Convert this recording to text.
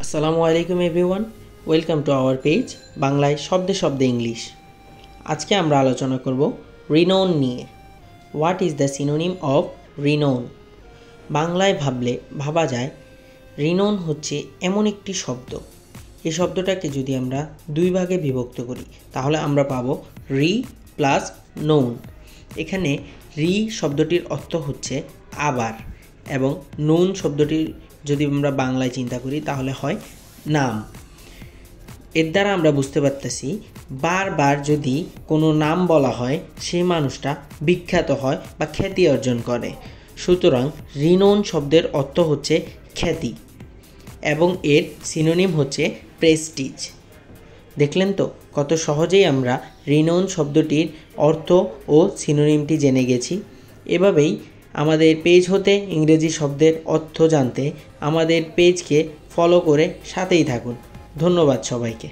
আসসালামু আলাইকুম everyone, welcome to our page বাংলায় শব্দে শব্দে ইংলিশ। আজকে আমরা আলোচনা করব রিনোন নিয়ে। What is the synonym of renown? বাংলায় ভাবা যায় রিনোন হচ্ছে এমন একটি শব্দ, এই শব্দটাকে যদি আমরা দুই ভাগে বিভক্ত করি তাহলে আমরা পাবো রি প্লাস নোন। এখানে রি শব্দটির অর্থ হচ্ছে আবার, এবং নোন শব্দটির যদি আমরা বাংলায় চিন্তা করি তাহলে হয় নাম। এর দ্বারা আমরা বুঝতে পারতেছি বারবার যদি কোনো নাম বলা হয় সেই মানুষটা বিখ্যাত হয় বা খ্যাতি অর্জন করে। সুতরাং রিনোন শব্দের অর্থ হচ্ছে খ্যাতি এবং এর সিনোনিম হচ্ছে প্রেস্টিজ। দেখলেন তো কত সহজেই আমরা রিনোন শব্দটির অর্থ ও সিনোনিমটি জেনে গেছি। এভাবেই আমাদের পেজ হতে ইংরেজি শব্দের অর্থ জানতে আমাদের পেজকে ফলো করে সাথেই থাকুন। ধন্যবাদ সবাইকে।